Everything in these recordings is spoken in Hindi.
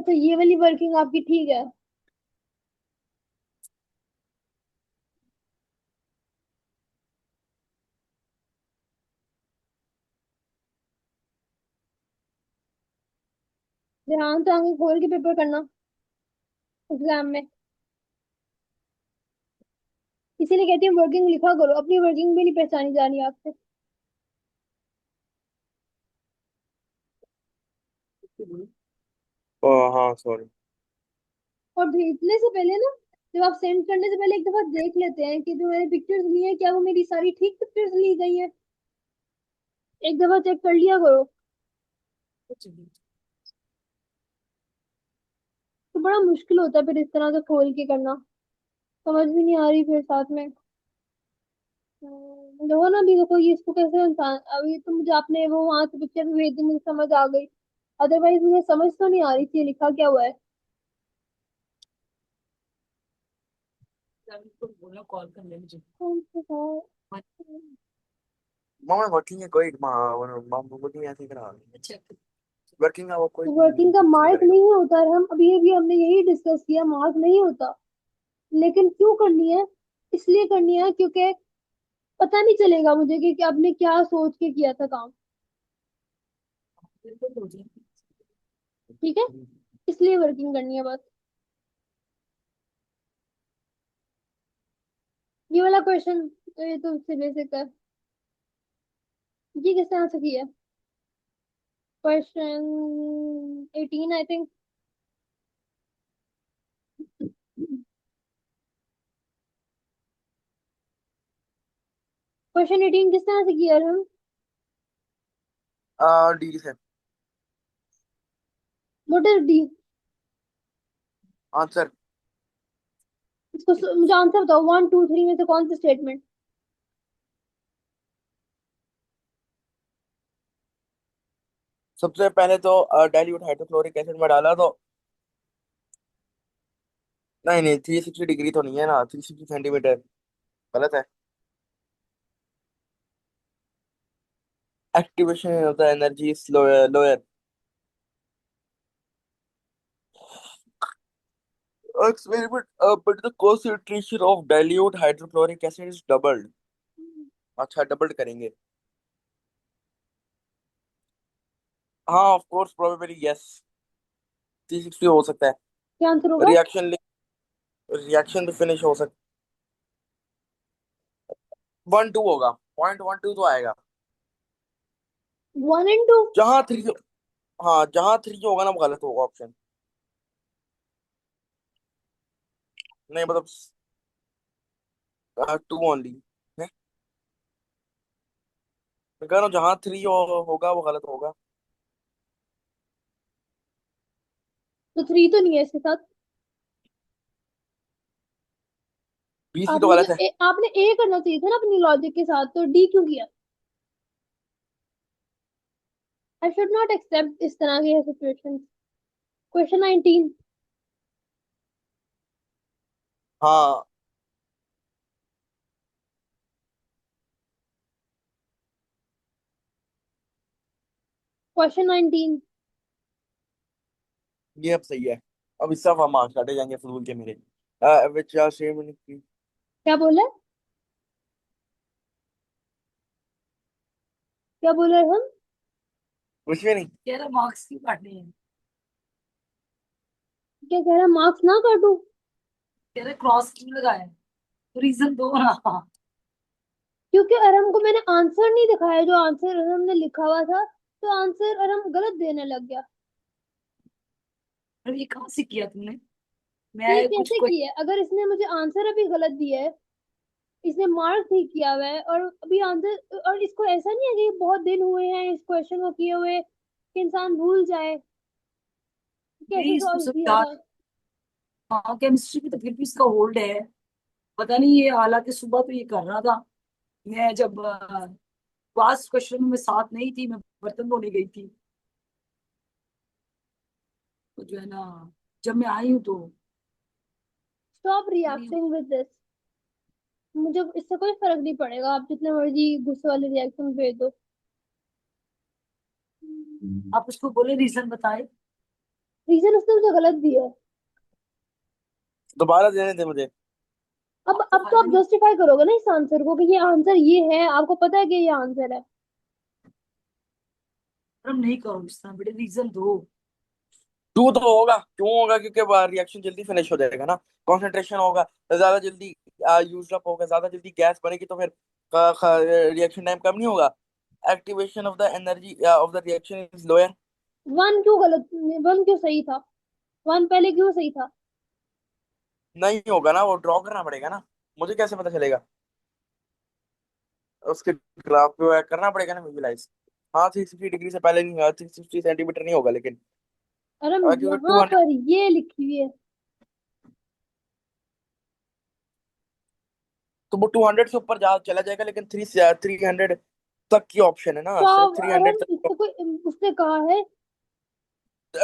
अच्छा, ये वाली वर्किंग आपकी ठीक है। ध्यान से आगे खोल के पेपर करना एग्जाम में। इसीलिए कहती हूँ वर्किंग लिखा करो, अपनी वर्किंग भी नहीं पहचानी जा रही आपसे। ओ हाँ सॉरी। और भेजने से पहले ना, जब आप सेंड करने से पहले एक दफा देख लेते हैं कि जो मैंने पिक्चर्स ली है क्या वो मेरी सारी ठीक पिक्चर्स ली गई है। एक दफा चेक कर लिया करो। तो बड़ा मुश्किल होता है फिर इस तरह से खोल के करना। समझ भी नहीं आ रही फिर साथ में। देखो ना, अभी देखो ये इसको कैसे इंसान, अभी तो मुझे आपने वो वहां से पिक्चर भी भेज दी, मुझे समझ आ गई। अदरवाइज मुझे समझ तो नहीं आ रही थी ये लिखा क्या हुआ है। कॉल कर ले मुझे। कौन सा था? मामा वर्किंग है कोई मामा वर्किंग ऐसे ही करा। अच्छा। वर्किंग है वो कोई वर्किंग का कुछ नहीं मार्क करेगा। नहीं होता है, हम अभी अभी हमने यही डिस्कस किया, मार्क नहीं होता। लेकिन क्यों करनी है? इसलिए करनी है क्योंकि पता नहीं चलेगा मुझे कि आपने क्या सोच के किया था काम। बिल्कुल हो जाए। ठीक है, इसलिए वर्किंग करनी है बस। ये वाला क्वेश्चन, ये तो उससे बेसिक है। ये किसने आंसर किया? Question 18 I think. क्वेश्चन 18 किसने आंसर किया हम? डी से। What is D? आंसर। इसको मुझे आंसर बताओ, 1 2 3 में से कौन सी स्टेटमेंट? सबसे पहले तो डाइल्यूट हाइड्रोक्लोरिक एसिड में डाला तो नहीं नहीं 360 डिग्री तो नहीं है ना, 360 सेंटीमीटर गलत है। एक्टिवेशन होता है energy lower. Experiment but the concentration of dilute hydrochloric acid is doubled. अच्छा डबल्ड करेंगे। हाँ ऑफ कोर्स प्रोबेबली यस। 360 हो सकता है। क्या आंसर होगा? रिएक्शन रिएक्शन भी फिनिश हो सकता। 1 2 होगा। 0.12 तो आएगा। 1 and 2? जहाँ 3, हाँ जहाँ 3 होगा ना वो गलत होगा ऑप्शन। नहीं मतलब 2 ओनली। मैं कह रहा हूँ जहाँ 3 होगा वो गलत होगा। तो 3 तो नहीं है इसके साथ। 20 भी तो गलत है। आपने ए करना चाहिए था ना अपनी लॉजिक के साथ, तो डी क्यों किया? आई शुड नॉट एक्सेप्ट इस तरह की सिचुएशन। क्वेश्चन 19। हाँ क्वेश्चन 19। ये अब सही है। अब इससे अब हम मार्क्स काटे जाएंगे फजूल के मेरे। Which are same in. क्या बोला? क्या बोला है हम? कुछ भी नहीं कह रहा मार्क्स क्यों काटने हैं। क्या कह रहा, मार्क्स ना काटू? कह रहे क्रॉस क्यों लगाया है, रीजन दो ना। क्योंकि अरम को मैंने आंसर नहीं दिखाया, जो आंसर अरम ने लिखा हुआ था, तो आंसर अरम गलत देने लग गया। अरे ये कहाँ से किया तुमने। ये मैं कुछ कैसे किया है? अगर इसने मुझे आंसर अभी गलत दिया है, इसने मार्क ठीक किया हुआ है, और अभी आंसर, और इसको ऐसा नहीं है कि बहुत दिन हुए हैं इस क्वेश्चन को किए हुए कि इंसान भूल जाए। कैसे नहीं इसको सॉल्व सब किया याद। था? हाँ केमिस्ट्री में तो फिर भी इसका होल्ड है। पता नहीं ये हालांकि सुबह तो ये कर रहा था। मैं जब क्लास क्वेश्चन में साथ नहीं थी, मैं बर्तन धोने गई थी। तो जो है ना जब मैं आई हूँ तो स्टॉप नहीं। Reacting with this. मुझे इससे कोई फर्क नहीं पड़ेगा, आप जितने मर्जी गुस्से वाले रिएक्शन भेज दो। आप उसको बोले रीजन बताए। रीजन उसने मुझे गलत दिया है। दोबारा देने दे मुझे। अब तो अब तो फायदा आप नहीं। जस्टिफाई करोगे ना इस आंसर को कि ये आंसर ये है, आपको पता है कि ये आंसर है। हम नहीं करो इस तरह, बेटे रीजन दो। टू तो होगा, क्यों होगा? क्योंकि रिएक्शन जल्दी फिनिश हो जाएगा ना, कंसंट्रेशन होगा तो ज्यादा जल्दी यूज अप होगा, ज्यादा जल्दी गैस बनेगी तो फिर रिएक्शन टाइम कम नहीं होगा। Activation of the energy of the reaction is lower. One क्यों गलत, वन क्यों सही था, वन पहले क्यों सही था? नहीं होगा ना, वो ड्रॉ करना पड़ेगा ना, मुझे कैसे पता चलेगा? उसके ग्राफ पे करना पड़ेगा ना विजुलाइज। हाँ 360 डिग्री से पहले नहीं होगा, 360 सेंटीमीटर नहीं होगा लेकिन अरे क्योंकि टू यहाँ हंड्रेड पर ये लिखी हुई है। तो वो 200 से ऊपर जा चला जाएगा, लेकिन 300 तक की ऑप्शन है ना, तो सिर्फ थ्री अरे हंड्रेड तक। इसको कोई, उसने कहा है।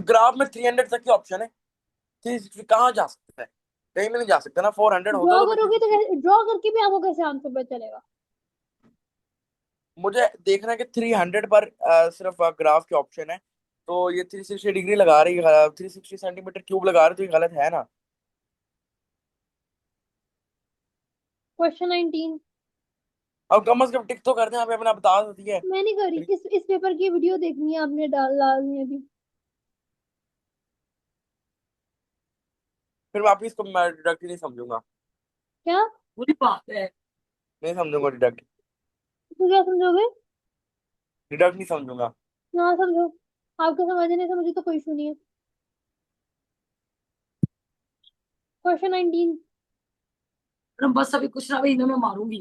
ग्राफ में 300 तक की ऑप्शन है, 360 कहाँ जा सकता है? कहीं में नहीं जा सकता ना, 400 होता ड्रॉ तो मैं थ्री करोगे तो सिक्सटी ड्रॉ करके भी आपको कैसे आंसर पता चलेगा? मुझे देखना है कि 300 पर सिर्फ ग्राफ के ऑप्शन है, तो ये 360 डिग्री लगा रही है, 360 सेंटीमीटर क्यूब लगा रही, तो ये गलत है ना। क्वेश्चन 19। अब कम से कम टिक तो करते हैं, हमें अपना बता देती है। मैं नहीं करी, इस पेपर की वीडियो देखनी है आपने, डालनी है अभी। फिर वापिस इसको मैं डिडक्ट ही नहीं समझूंगा। क्या? पूरी बात है। नहीं समझूंगा डिडक्ट। तो क्या समझोगे? डिडक्ट नहीं समझूंगा। ना समझो, आपके समझने से मुझे तो कोई इशू नहीं है। क्वेश्चन 19। मैडम बस अभी कुछ ना, अभी इन्हें मैं मारूंगी।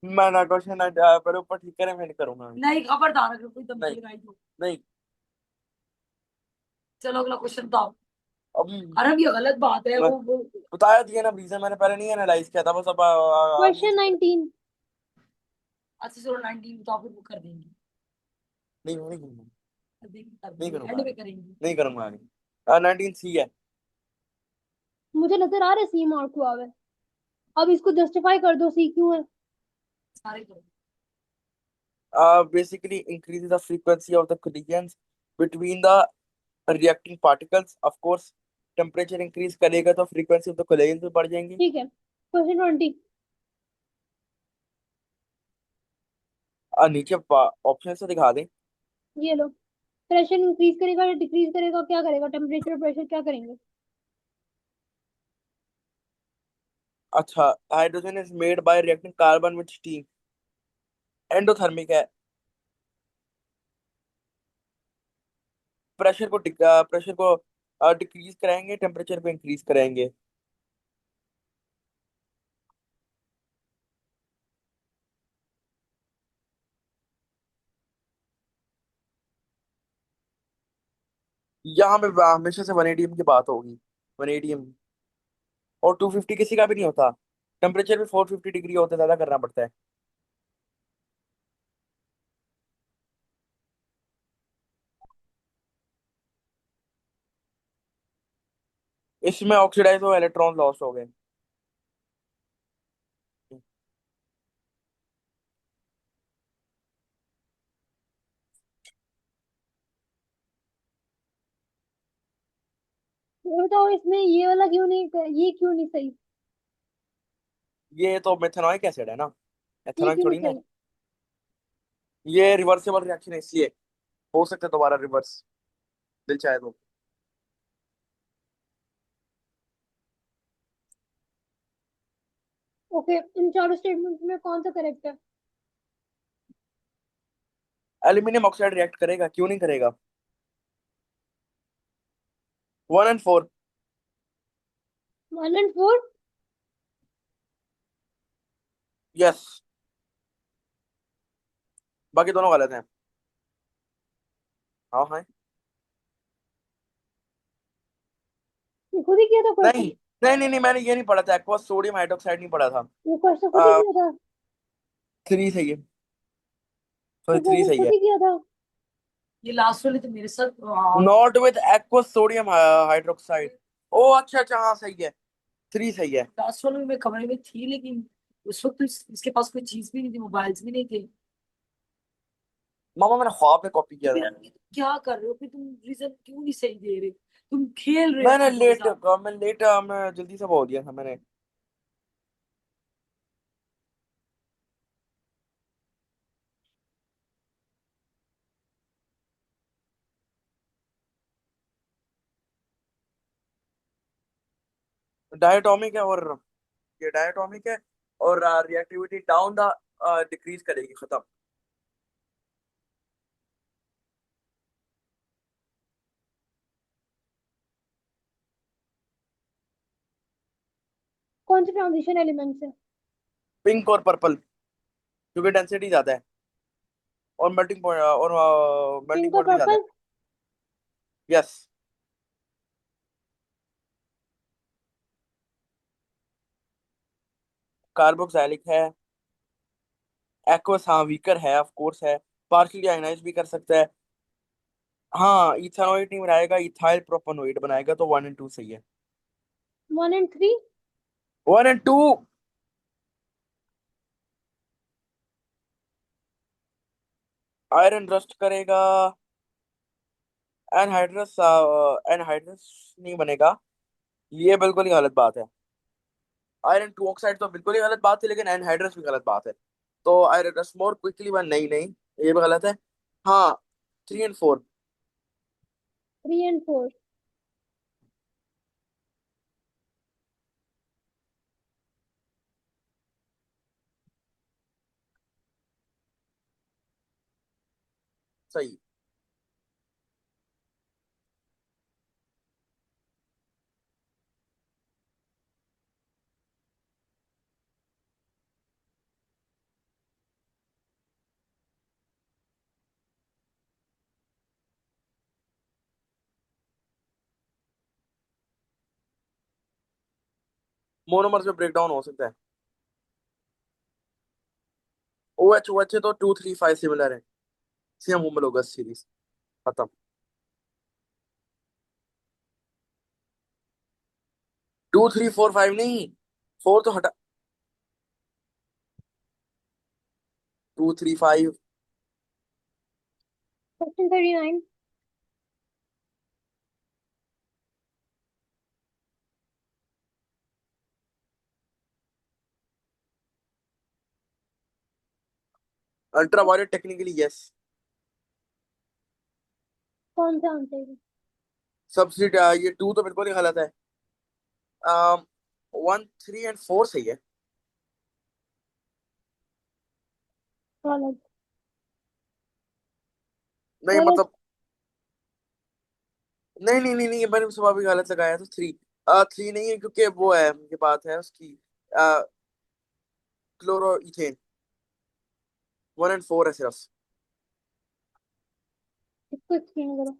मैं ना क्वेश्चन पर ऊपर ठीक करे, मैं नहीं करूंगा। नहीं, खबरदार अगर कोई धमकी नहीं लगाई तो। नहीं। चलो अगला क्वेश्चन बताओ। अब अरे अब ये गलत बात है मैं वो। बताया दिया ना रीजन, मैंने पहले नहीं एनालाइज किया था, बस अब आगे क्वेश्चन 19। अच्छा चलो 19 बताओ, फिर वो कर देंगे। नहीं नहीं करूंगा। कर देंगे कर नहीं देंगे, करूंगा एंड आगे। में करेंगे। नहीं करूंगा आगे। 19 सी है। मुझे नजर आ रहा है सी मार्क हुआ हुआ है। अब इसको जस्टिफाई कर दो, सी क्यों है। सारे करो। Basically increases the frequency of the collisions between the reacting particles, of course। Temperature increase करेगा तो फ्रीक्वेंसी ऑफ द कोलिजन भी बढ़ जाएंगी। ठीक है, क्वेश्चन 20। नीचे ऑप्शन से दिखा दें। ये लो, प्रेशर इंक्रीज करेगा या डिक्रीज करेगा, क्या करेगा, टेम्परेचर प्रेशर क्या करेंगे? अच्छा, hydrogen is made by reacting carbon with steam, endothermic है। प्रेशर को डिक्रीज कराएंगे, टेम्परेचर को इंक्रीज कराएंगे। यहाँ पे हमेशा से वनेडियम की बात होगी, वनेडियम। और 250 किसी का भी नहीं होता, टेम्परेचर भी 450 डिग्री होता है, ज्यादा करना पड़ता है। इसमें ऑक्सीडाइज हो इलेक्ट्रॉन लॉस हो गए। ये बताओ, इसमें ये वाला क्यों नहीं, ये क्यों नहीं सही? ये तो मेथेनॉइक एसिड है ना, ये एथेनॉइक क्यों नहीं थोड़ी ना है। सही? ये रिवर्सेबल रिएक्शन है, इसलिए हो सकता है दोबारा रिवर्स, दिल चाहे तो। ओके, इन चारों स्टेटमेंट्स में कौन सा करेक्ट है? एल्यूमिनियम ऑक्साइड रिएक्ट करेगा, क्यों नहीं करेगा? 1 और 4। 1 और 4? यस, बाकी दोनों गलत हैं। हाँ हाँ। ये खुद ही किया था नहीं क्वेश्चन। नहीं नहीं नहीं, मैंने ये नहीं पढ़ा था, एक्वा सोडियम हाइड्रोक्साइड नहीं पढ़ा था। ये क्वेश्चन खुद ही किया था। 3 सही है, ये सॉरी 3 क्वेश्चन सही खुद है। ही किया था। ये लास्ट वाले तो मेरे साथ not with aqua sodium hydroxide. ओ अच्छा अच्छा, हाँ सही है, 3 सही है। लास्ट वाले में मैं कमरे में थी, लेकिन उस वक्त तो इसके पास कोई चीज भी नहीं थी, मोबाइल्स भी नहीं थे। मामा मैंने ख्वाब में कॉपी किया था। यार ये तुम क्या कर रहे हो? फिर तुम रीजन क्यों नहीं सही दे रहे? तुम खेल रहे हो मैंने अपने भाई लेट साहब। मैं लेट मैं जल्दी से बोल दिया था मैंने। डायटोमिक है, और ये डायटोमिक है, और रिएक्टिविटी डाउन द डिक्रीज करेगी, खत्म। कौन से ट्रांजिशन एलिमेंट्स है? पिंक और पर्पल, क्योंकि डेंसिटी ज्यादा है, और मेल्टिंग पॉइंट, और मेल्टिंग पिंक और पॉइंट भी ज्यादा है। पर्पल। यस। कार्बोक्सिलिक है। एक्वस, हाँ वीकर है, ऑफ कोर्स है। पार्शियली आयनाइज भी कर सकता है। हाँ, इथेनॉइड नहीं बनाएगा, इथाइल प्रोपेनॉइड बनाएगा, तो 1 और 2 सही है। 1 और 3। 1 और 2। आयरन रस्ट करेगा। एनहाइड्रस, एनहाइड्रस नहीं बनेगा, ये बिल्कुल ही गलत बात है। आयरन टू ऑक्साइड तो बिल्कुल ही गलत बात है, लेकिन एनहाइड्रस भी गलत बात है। तो iron rust more quickly one, नहीं नहीं, ये भी गलत है। हाँ, 3 और 4। 3 और 4। सही। मोनोमर से ब्रेक डाउन हो सकता है। OH तो 2 3 5 सिमिलर है, सेम होमोलोगस सीरीज, खत्म। 2 3 4 5 नहीं, 4 तो हटा। 2 3 5। क्वेश्चन 39। Ultraviolet technically yes. कौन सा आंसर है? सब्सिड, ये 2 तो बिल्कुल ही गलत है। 1 3 और 4 सही है। गलत। नहीं गलत। मतलब, नहीं नहीं नहीं नहीं, ये मैंने सुबह भी गलत लगाया था। 3, 3 नहीं है, क्योंकि वो है, ये बात है उसकी, क्लोरो इथेन। 1 और 4 है सिर्फ। इसको एक्सप्लेन करो।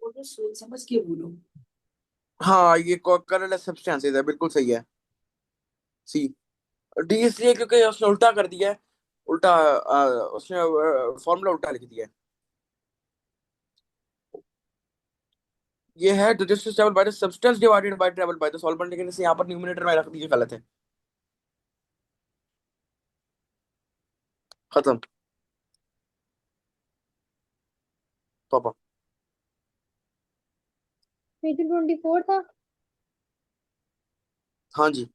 बोलो, सोच समझ के बोलो। हाँ, ये कलरलेस सब्सटेंसेस है, बिल्कुल सही है। सी। डी इसलिए क्योंकि उसने उल्टा कर दिया है। उल्टा, उसने फॉर्मूला उल्टा लिख दिया है। ये है distance travel by the substance divided by travel by the solvent, लेकिन इसे यहाँ पर न्यूमरेटर में रख दिया, गलत है। खत्म। पापा। 1824 था। हाँ जी।